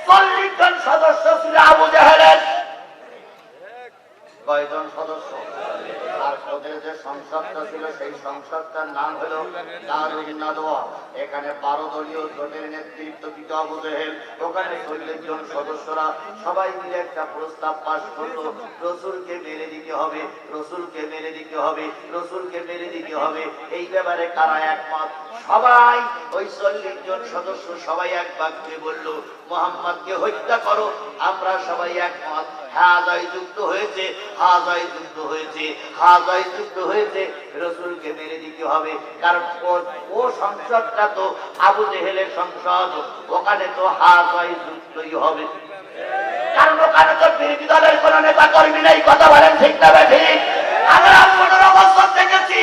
40 জন সদস্য ছিল আবু জাহেলের। কয়জন সদস্য? আর ওদের যে সংসদটা ছিল সেই সংসদটার নাম হলো দারুন নাদওয়া। এখানে 12 দলীয় জোটের নেতৃত্ব দিত আবু জাহেল। ওখানে 40 জন সদস্যরা সবাই মিলে একটা প্রস্তাব পাস করলো, রসুলকে মেরে দিতে হবে, রসুলকে মেরে দিতে হবে, রসুলকে মেরে দিতে হবে। এই ব্যাপারে কারা একমত? সবাই, ওই 40 জন সদস্য সবাই এক বাক্যে বলল, মুহাম্মদকে হত্যা করো। আমরা সবাই একমত। হ্যাঁ জয়যুক্ত হয়েছে, হ্যাঁ জয়যুক্ত হয়েছে, হ্যাঁ জয়যুক্ত হয়েছে, রসুলকে মেরে দিতে হবে। কারণ ও সংসদটা তো আবু জেহেলের সংসদ, ওখানে তো হ্যাঁ জয়যুক্তই হবে। কারণ ওখানে তো বিরোধী দলের কোন নেতা কর্মী নেই। কথা বলেন ঠিক না ঠিক? আমরা 15 বছর দেখেছি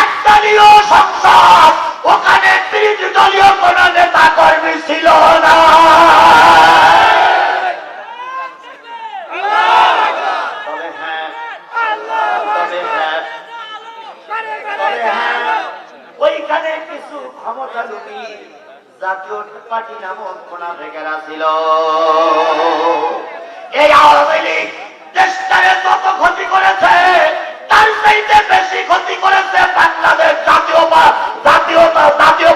একদলীয় সংসদ, ওখানে বিরোধী দলীয় কোন নেতা কর্মী ছিল না। ওইখানে কিছু ক্ষমতা লোভী জাতীয় পার্টি নামক কোনা ভেগেরা ছিল। এই আওয়ামী লীগ দেশটারে যত ক্ষতি করেছে, তার চাইতে বেশি ক্ষতি করেছে বাংলাদেশ জাতীয়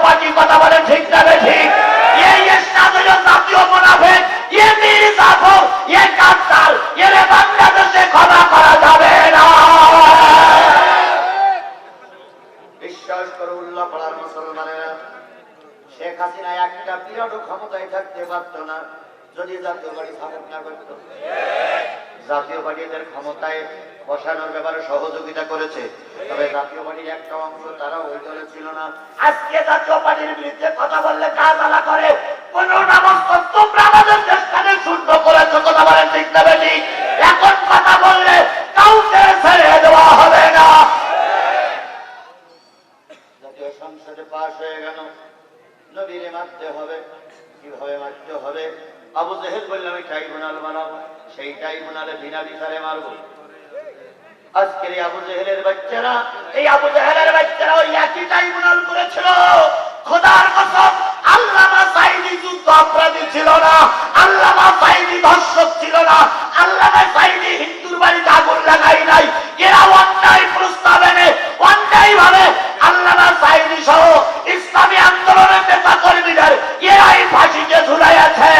পার্টি। কথা বলে ঠিক না ঠিক? এই জাতীয় মুনাফিক, এ মীর জাফর, এ গাদ্দার, এর বাংলাদেশে ক্ষমা করা যাবে না। বিশ্বাস করো উল্লাপাড়ার মুসলমানেরা, শেখ হাসিনা একটা পিরিয়ডও ক্ষমতায় থাকতে পারত না যদি জাতীয় পার্টি সাপোর্ট না করত। জাতীয় পার্টি এদের ক্ষমতায় বসানোর ব্যাপারে সহযোগিতা করেছে, তবে জাতীয় পার্টির একটা অংশ তারা ওই দলে ছিল না। আজকে জাতীয় পার্টির বিরুদ্ধে কথা বললে কাজালা করে 15টা বছর তোমরা আমাদের দেশটাকে শূন্য করেছো, কথা বলেন ঠিক না বেশি? এখন কথা বললে কাউকে ছেড়ে দেওয়া হবে না। জাতীয় সংসদে পাশ হয়ে গেল, নবীরে মারতে হবে। কিভাবে মারতে হবে? আবু জেহেল বললাম আমি ট্রাইব্যুনাল বানাবো, সেই ট্রাইব্যুনালে বিনা বিচারে মারবো। আজকের এই আবু জেহেলের বাচ্চারা, এই আবু জেহেলের বাচ্চারা ওই একই ট্রাইব্যুনাল করেছিল। খোদার কসম, আল্লামা সাঈদী যুদ্ধ অপরাধী ছিল না, আল্লামা সাঈদী ধর্ষক ছিল না, আল্লামা সাঈদী হিন্দুর বাড়িতে আগুন লাগাই নাই। এরা অন্যায় প্রস্তাব এনে অন্যায় ভাবে আল্লামা সাঈদী সহ ইসলামী আন্দোলনের নেতা কর্মীদের এরাই ফাঁসিতে ঝুলাইয়াছে।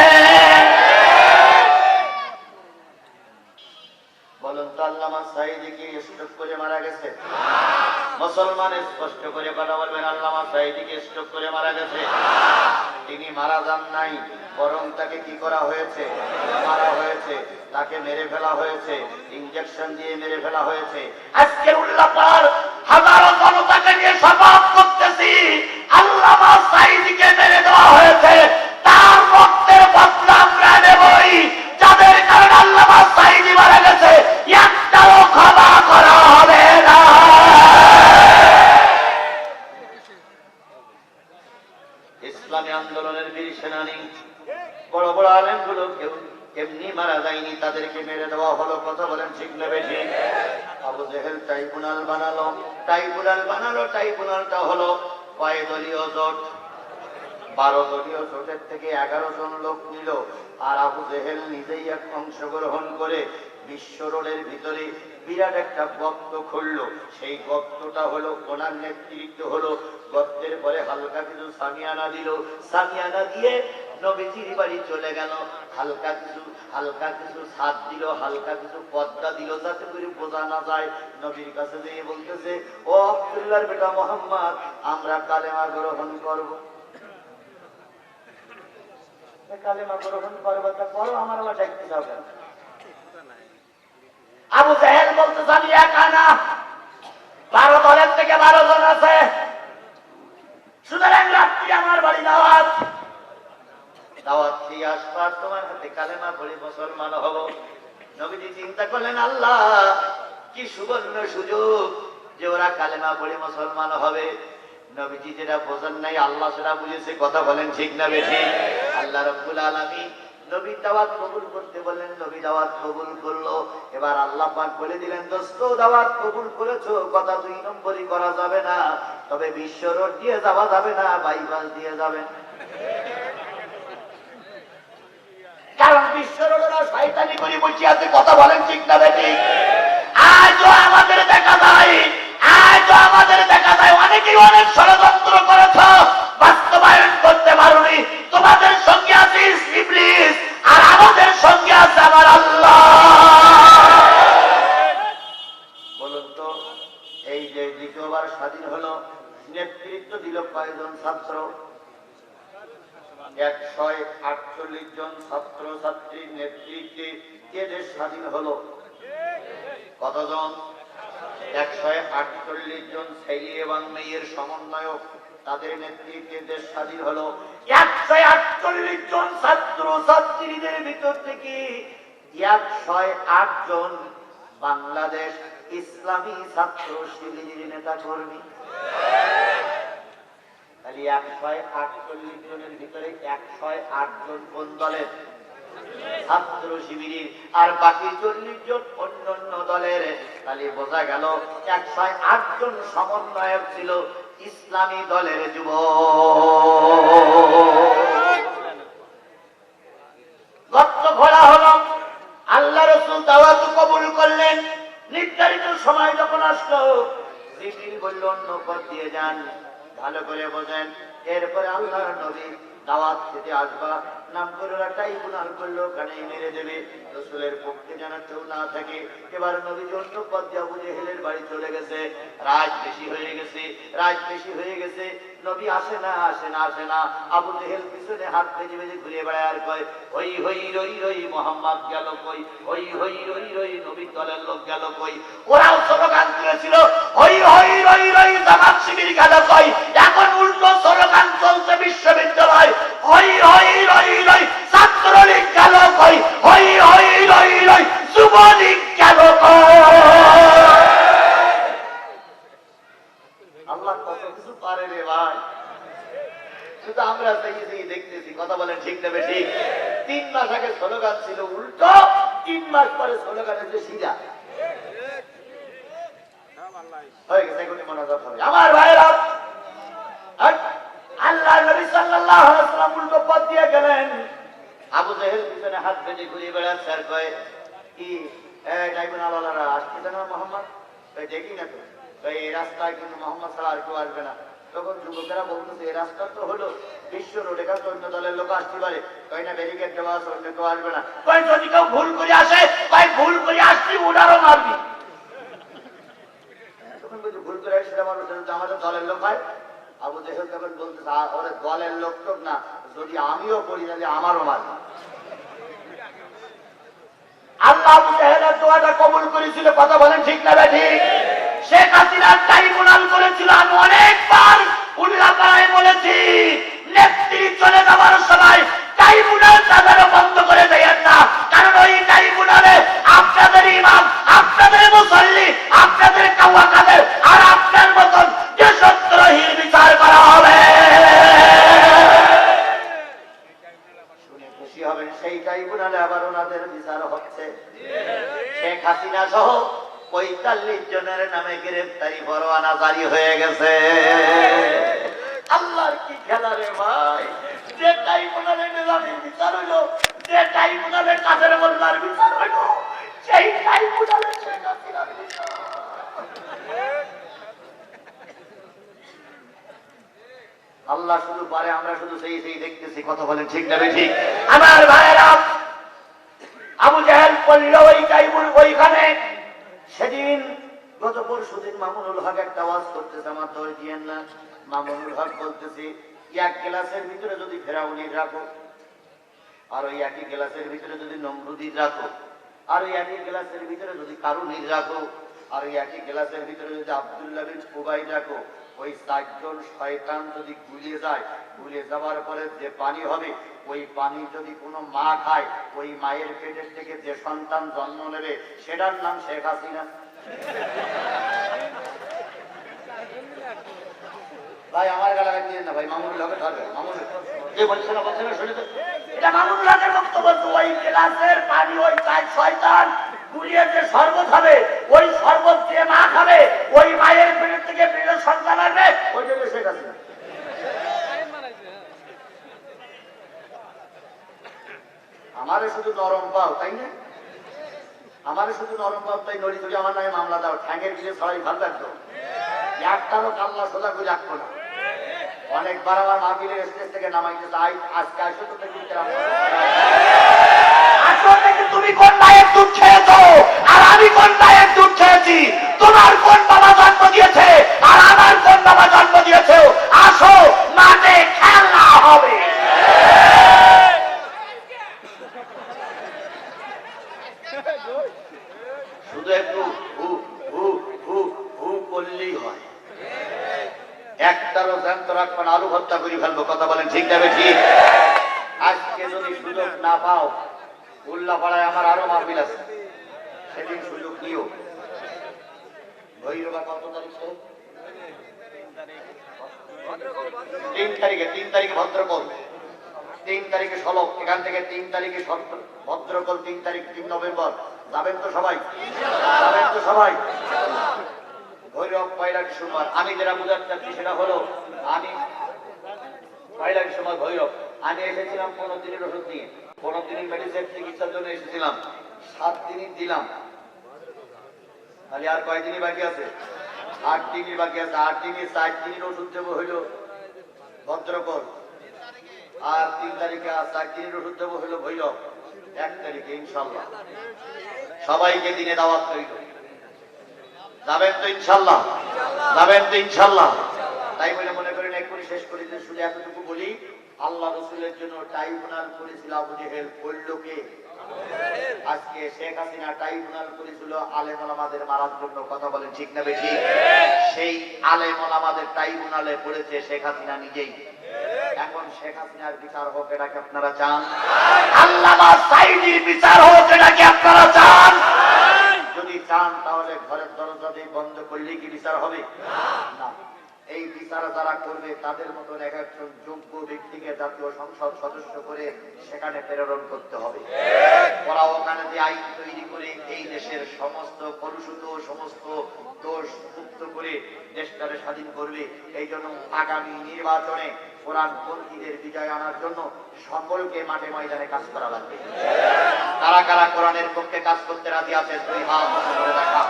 বলুন তো, আল্লামা সাঈদী কি স্ট্রোক করে মারা গেছে? মুসলমান স্পষ্ট করে কথা বলবেন, আল্লামা সাঈদী কি স্ট্রোক করে মারা গেছে? তিনি মারা যান নাই, বরং তাকে কি করা হয়েছে? মারা হয়েছে, তাকে মেরে ফেলা হয়েছে, ইনজেকশন দিয়ে মেরে ফেলা হয়েছে। আজকে উল্লাপাড়ার হাজারো জনতাকে নিয়ে শপথ করতেছি, আল্লামা সাঈদীকে মেরে দেওয়া হয়েছে, তার রক্তের বদলা আমরা নেবই। যাদের কারণে আল্লামা সাঈদী মারা গেছে একটাও ক্ষমা করা হবে না। ইসলামী আন্দোলনের বীর সেনানী বড় বড় আলেম গুলো কেউ এমনি মারা যায়নি, তাদেরকে মেরে দেওয়া হলো। কথা বলেন ঠিক না বেশি? আবু জেহেল ট্রাইব্যুনাল বানালো, ট্রাইব্যুনালটা হলো কয় দলীয় জোট? 12 দলীয় জোটের থেকে 11 জন লোক নিল, আর আবু জেহেল নিজেই এক অংশগ্রহণ করে বিশ্ব রোডের ভিতরে বিরাট একটা গর্ত খুললো। সেই গর্তটা হলো ওনার নেতৃত্ব হলো। গর্তের পরে হালকা কিছু সামিয়ানা দিল, সামিয়ানা দিয়ে নবীজির বাড়ি চলে গেল। হালকা কিছু ছাদ দিল, হালকা কিছু পর্দা দিল, যাতে করে বোঝা না যায়। নবীর কাছে যেয়ে বলতেছে, ও আব্দুল্লাহর বেটা মোহাম্মদ, আমরা কালেমা গ্রহণ করব। কালেমা গ্রহণ করবো, তা করো, আমার আবার ডাকতে যাবে। আবু জেহেল বলতেছে, আমি একা না, 12 দলের থেকে 12 জন আছে, সুতরাং রাত্রি আমার বাড়ি দাওয়াত দিয়ে আসবা, তোমার হাতে কালেমা পড়ে মুসলমান হব। নবীজি চিন্তা করলেন, আল্লাহ কি সুবর্ণ সুযোগ যে ওরা কালেমা পড়ে মুসলমান হবে। নবীজি যেটা বোঝেন নাই, আল্লাহ সেটা বুঝেছে। কথা বলেন ঠিক না বেশি? আল্লাহ রাব্বুল আলামিন নবী দাওয়াত কবুল করতে বললেন, নবী দাওয়াত কবুল করলো। এবার আল্লাহ পাক বলে দিলেন, দোস্ত দাওয়াত কবুল করেছো, কথা 2 নম্বরই করা যাবে না, তবে বিশ্ব রোড দিয়ে যাওয়া যাবে না, বাইপাস দিয়ে যাবে। কারণ বিশ্ব রোডরা শয়তানি করে বসে আছে। কথা বলেন ঠিক না বেশি? আজও আমাদের দেখা যায় অনেকেই অনেক ষড়যন্ত্র করেছ, বাস্তবায়ন করতে পারোনি। তোমাদের সঙ্গে আছে ইবলিস, আর আমাদের সঙ্গে আছে আমার আল্লাহ। বলুন তো, এই যে দ্বিতীয়বার স্বাধীন হলো, নেতৃত্ব দিল কয়জন ছাত্র? 148 জন ছাত্র ছাত্রীর নেতৃত্বে কে দেশ স্বাধীন হলো? কতজন? 148 জন ছেলে এবং মেয়ের সমন্বয়ক, তাদের নেতৃত্বে দেশ স্বাধীন হলো। 148 জন ছাত্র ছাত্রীদের ভিতর থেকে 108 জন বাংলাদেশ ইসলামী ছাত্র শিবিরের নেতা কর্মী। 148 জনের ভিতরে 108 জন কোন দলের? ছাত্র শিবিরের, আর বাকি 40 জন অন্যান্য দলের। তাহলে বোঝা গেল 108 জন সমন্বয়ক ছিল ইসলামী দলের যুবক। গর্ত খোলা হলো, আল্লাহ রাসূল দাওয়াত কবুল করলেন। নির্ধারিত সময় যখন আসলো, জিবরিল বলল, অন্য পথ দিয়ে যান। ভালো করে বোঝেন। এরপরে আল্লাহর নবী দাওয়াত খেতে আসবা, নাম করে ওরা ট্রাইব্যুনাল করলো, ওখানেই মেরে দেবে। রসুলের পক্ষে যেন কেউ না থাকে। এবার নবী অন্য পথ দিয়ে আবু জেহেলের বাড়ি চলে গেছে। রাত বেশি হয়ে গেছে, রাত বেশি হয়ে গেছে। নবী আসে না, আসে না, আসে না। আবু জেহেল পিছনে হাত ভেজে ভেজে ঘুরে বেড়ায় আর কয়, হই হই রই রই মোহাম্মদ গেল কই, হই হই রই রই নবীর দলের লোক গেল কই। ওরাও স্লোগান তুলেছিল, হই হই রই রই জামাত শিবির গেল কই। এখন উল্টো স্লোগান চলছে বিশ্ববিদ্যালয়, হই হই রই রই ছাত্রলীগ গেল কই, হই হই রই রই যুবলীগ গেল কই। আল্লাহ কত কিছু পারে রে ভাই, শুধু আমরা দেখতেছি। কথা বলেন ঠিক নেবে ঠিক। 3 মাস আগে স্লোগান ছিল উল্টো, 3 মাস পরে স্লোগান হচ্ছে সিধা হয়ে গেছে। এখনই মনোযোগ হবে আমার ভাইরা। আল্লাহ নবী সাল্লাল্লাহু আলাইহি ওয়াসাল্লাম উল্টো পথ দিয়ে গেলেন। আবু জেহেল পিছনে হাত বেঁধে ঘুরে বেড়াচ্ছে আর কয়, কি ট্রাইব্যুনাল ওয়ালারা আসছে না মোহাম্মদ? দেখি না তো, এই রাস্তায় কিন্তু মোহাম্মদ ছাড়া আর কেউ আসবে না। তখন যুবকেরা বলতেছে, এই রাস্তা তো হলো বিশ্ব রোড, এখানে অন্য দলের লোক আসতে পারে। কয় না, ব্যারিকেড দেওয়া আছে, অন্য কেউ আসবে না। কয় যদি কেউ ভুল করে আসে, কয় ভুল করে আসবি ওনারও মারবি। তখন বলছি ভুল করে আসলে আমাদের দলের লোক হয়। আবু জেহেল তখন বলতেছে, ওরা দলের লোক টোক না, যদি আমিও করি তাহলে আমারও মারবি। আল্লাহ আবু জেহেলের দোয়াটা কবুল করেছিল। কথা বলেন ঠিক না ঠিক? শেখ হাসিনা ট্রাইব্যুনাল করেছিল। আমি অনেকবার উল্লাপাড়ায় বলেছি, নেত্রী চলে যাওয়ার সময় ট্রাইব্যুনাল তাদেরও বন্ধ করে দেন না। কারণ ওই ট্রাইব্যুনালে আপনাদের ইমাম, আপনাদের মুসল্লি, আপনাদের কাওয়া কাদের আর আপনার মতন দেশদ্রোহীর বিচার করা হবে। শুনে খুশি হবেন, সেই ট্রাইব্যুনালে আবার ওনাদের বিচার হচ্ছে। শেখ হাসিনা সহ 45 জনের নামে গ্রেফতারি পরোয়ানা জারি হয়ে গেছে। আল্লাহর কি খেলা রে ভাই! যে ট্রাইব্যুনালে নিজামীর বিচার হইলো, যে ট্রাইব্যুনালে কাদের মোল্লার বিচার হইলো, সেই ট্রাইব্যুনালে শেখ হাসিনার বিচার। আল্লাহ শুধু পারে, আমরা শুধু সেই দেখতেছি। কথা বলেন ঠিক না ঠিক? আমার ভাইয়েরা, আবু জেহেল পড়ল ওই ট্রাইব্যুনাল ওইখানে। সেদিন গত পরশুদিন মামুনুল হক একটা ওয়াজ করতেছে, আমার দোষ দিয়েন না। মামুনুল হক বলতেছি, এক গ্লাসের ভিতরে যদি ফেরাউনির রাখো, আর ওই একই গ্লাসের ভিতরে যদি নমরুদির রাখো, আর ওই একই গ্লাসের ভিতরে যদি কারুনির রাখো, আর ওই একই গ্লাসের ভিতরে যদি আব্দুল্লাহ বিন উবাই রাখো, ওই 4 জন শয়তান যদি গুলে যায়, গুলে যাওয়ার পরে যে পানি হবে, ওই পানি যদি কোনো মা খায়, ওই মায়ের পেটের থেকে যে সন্তান জন্ম নেবে সেটার নাম শেখ হাসিনা। ভাই আমার গালাগাল দিয়ে না ভাই, মামুনুল হকের ধরবে। মামুনুল যে বলছে না শুনে তো, এটা মামুনুল হকের বক্তব্য। ওই গ্লাসের পানি ওই 4 শয়তান গুলিয়ে যে শরবত হবে, ওই শরবত যে মা খাবে, ওই মায়ের পেটের থেকে পেটের সন্তান আসবে, ওই জন্য শেখ হাসিনা। আমারে শুধু নরম পাও তাই না? আমারে শুধু নরম পাও তাই নড়ি ধরি আমার নামে মামলা দাও, ঠ্যাঙ্গের দিকে সবাই ভালো লাগতো। একটারও কান্না সোজা করে রাখবো না। অনেকবার আমার মাহফিলের স্টেজ থেকে নামাইতে চাই, আজকে আসো তো আসো থেকে তুমি কোন মায়ের দুধ খেয়েছো আর আমি কোন মায়ের দুধ খেয়েছি, তোমার কোন বাবা জন্ম দিয়েছে আর আমার কোন বাবা জন্ম দিয়েছে, আসো মাঠে খেলা হবে। শুধু একটু হু হু হু হু করলেই হয়। একটারও জ্যান্ত রাখবেন, আলু ভর্তা করে ফেলবো। কথা বলেন ঠিক যাবে ঠিক? আজকে যদি সুযোগ না পাও, উল্লাপাড়ায় আমার আরো মাহফিল আছে, সেদিন সুযোগ নিও। ভৈরবা কত তারিখে? 3 তারিখে। 3 তারিখে ভদ্রকল, 3 তারিখে সলভ। এখান থেকে 3 তারিখে ভদ্রকল, 3 তারিখ 3 নভেম্বর। যাবেন তো সবাই? যাবেন তো সবাই? ভৈরব পয়লা ডিসেম্বর। আমি যেটা বুঝাতে চাচ্ছি সেটা হলো, আমি পয়লা ডিসেম্বর ভৈরব, আমি এসেছিলাম 15 দিনের ওষুধ নিয়ে। 15 দিনের মেডিসিন চিকিৎসার জন্য এসেছিলাম, 7 দিনই দিলাম। তাহলে আর কয় দিনই বাকি আছে? 8 দিনই বাকি আছে। 8 দিনে 4 দিনের ওষুধ দেবো হইল ভদ্রকর। আর 3 তারিখে চাকরির ওষুধ দেবো হলো ভৈরব, 1 তারিখে ইনশাল্লাহ সবাইকে দিনে দাওয়াত করিল। যাবেন তো ইনশাল্লাহ? যাবেন তো ইনশাল্লাহ? তাই বলে মনে করেন এক্ষুনি শেষ করি, যে শুধু এতটুকু বলি, আল্লাহ রসুলের জন্য ট্রাইব্যুনাল করেছিল আবু জেহেল, করল কে? আজকে শেখ হাসিনা ট্রাইব্যুনাল করেছিল আলেম ওলামাদের মারার জন্য। কথা বলেন ঠিক না বেশি? সেই আলেম ওলামাদের ট্রাইব্যুনালে পড়েছে শেখ হাসিনা নিজেই। এখন শেখ হাসিনার বিচার হোক, এটা কি আপনারা চান? আল্লামা সাঈদীর বিচার হোক, এটা কি আপনারা চান? যদি চান তাহলে ঘরের দরজা দিয়ে বন্ধ করলে কি বিচার হবে? না। এই বিচার যারা করবে তাদের মতন এক একজন যোগ্য ব্যক্তিকে জাতীয় সংসদ সদস্য করে সেখানে প্রেরণ করতে হবে। ওরা ওখানে যে আইন তৈরি করে এই দেশের সমস্ত কলুষিত সমস্ত দোষ মুক্ত করে দেশটাকে স্বাধীন করবে। এই জন্য আগামী নির্বাচনে কোরআনপন্থীদের বিজয় আনার জন্য সকলকে মাঠে ময়দানে কাজ করা লাগবে। কারা কারা কোরআনের পক্ষে কাজ করতে রাজি আছেন? দুই হাত করে দেখা।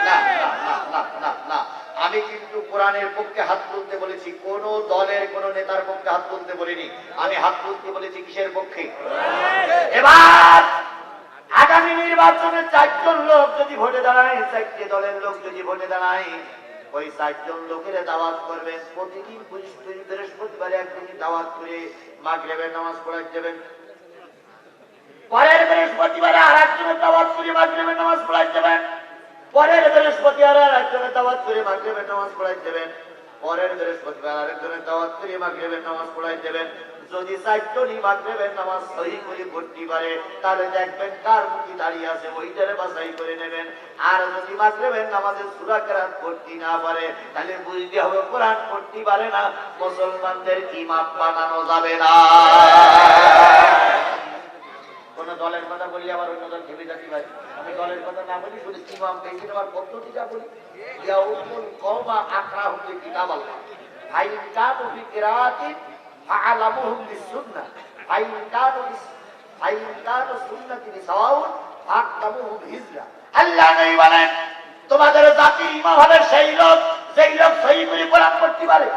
না না না না না না, আমি কিন্তু কোরআনের পক্ষে হাত তুলতে বলেছি, কোন দলের কোন নেতার পক্ষে হাত তুলতে বলিনি। আমি হাত তুলতে বলেছি কিসের পক্ষে? এবার আগামী নির্বাচনে 4 জন লোক যদি ভোটে দাঁড়ায়, 4টে দলের লোক যদি ভোটে দাঁড়ায়, ওই 4 জন লোকের দাওয়াত করবেন। প্রতিদিন বৃহস্পতিবারে একদিন দাওয়াত করে মাগরিবের নামাজ পড়াই দেবেন। পরের বৃহস্পতিবারে আর একজনের দাওয়াত করে মাগরিবের নামাজ পড়াই দেবেন। পরের বৃহস্পতিবার আর একজনের দাওয়াত করে মাগরিবের নামাজ পড়াই দেবেন। পরের বৃহস্পতিবার আর একজনের দাওয়াত করে মাগরিবের নামাজ পড়াই দেবেন। যদি 4 জনই মাগরিবের নামাজ সহি করে পড়তে পারে, তাহলে দেখবেন কার মুখে দাঁড়িয়ে আছে ওইটারে বাছাই করে নেবেন। আর যদি মাগরিবের নামাজে সূরা কেরাত পড়তে না পারে, তাহলে বুঝতে হবে কোরআন পড়তে পারে না, মুসলমানদের ইমাম বানানো যাবে না। কোন দলের কথা বলি আবার অন্য দল ভেবে যাচ্ছি ভাই। আমি দলের কথা না বলি, শুধু ইমাম পেয়েছি আমার পদ্ধতিটা বলি। ইয়াউমুল কওমা আকরাহুম লিকিতাবাল্লাহ ফাইন কানু ফি কিরাআতিন ফাআলামুহুম বিসুন্নাহ ফাইন কানু সুন্নাতি বিসাওয়াউন ফাআলামুহুম হিজরা। আল্লাহ নবী বলেন, তোমাদের জাতির ইমাম হবে সেই লোক যেই লোক সহি করে কোরআন পড়তে পারে।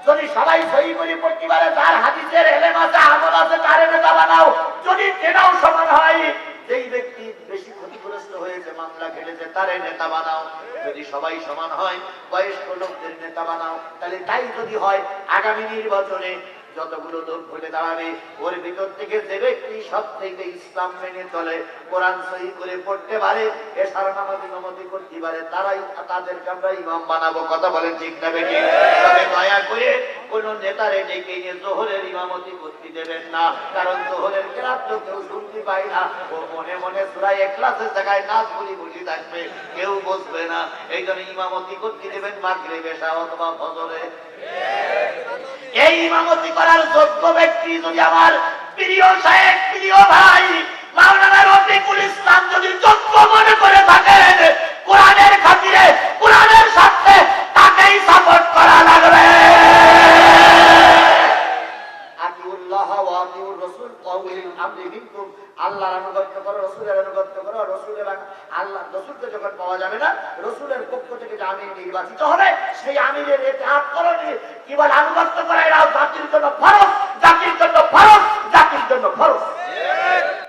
যদি সবাই সহি করে পড়তে পারে, যার হাদিসের ইলম আছে, আমল আছে, তার নেতা বানাও। যদি জেনাও সমান হয়, যেই ব্যক্তি বেশি ক্ষতিগ্রস্ত হয়েছে, মামলা খেলেছে, তার নেতা বানাও। যদি সবাই সমান হয়, বয়স্ক লোকদের নেতা বানাও। তাহলে তাই যদি হয়, আগামী নির্বাচনে যতগুলো লোক ভোটে দাঁড়াবে, ওর ভিতর থেকে যে ব্যক্তি সব থেকে ইসলাম মেনে চলে, কোরআন সহি করে পড়তে পারে, এশার নামাজ ইমামতি করতে পারে, তারাই তাদেরকে আমরা ইমাম বানাবো। কথা বলেন ঠিক না বেঠিক? তবে দয়া করে কোন নেতারে ডেকে নিয়ে যোহরের ইমামতি করতে দেবেন না, কারণ যোহরের কেরাত তো কেউ শুনতে পায় না। ও মনে মনে সূরা ইখলাসের জায়গায় নাচ বলি বসে থাকবে, কেউ বুঝবে না। এই জন্য ইমামতি করতে দেবেন মাগরিব, এশা অথবা ফজরে। এই ইমামতি করার যোগ্য ব্যক্তি যদি আমার প্রিয় সাহেব, প্রিয় ভাই মাওলানা রফিকুল ইসলাম যদি যোগ্য মনে করে থাকেন, কোরআনের খাতিরে, কোরআনের স্বার্থে তাকেই সাপোর্ট করা লাগবে। আতিউল্লাহ ওয়া আতিউর রাসূল ওয়া উলিল আমরি মিনকুম। আল্লাহর আনুগত্য করো, রাসূলের আনুগত্য করো। রাসূলের আল্লাহ রাসূলকে যখন পাওয়া যাবে না, রাসূলের পক্ষ থেকে যে আমির নির্বাচিত হবে, সেই আমিরের ইতিহাদ করো, কি বলে আনুগত্য করা, এরা জাতির জন্য ফরজ, জাতির জন্য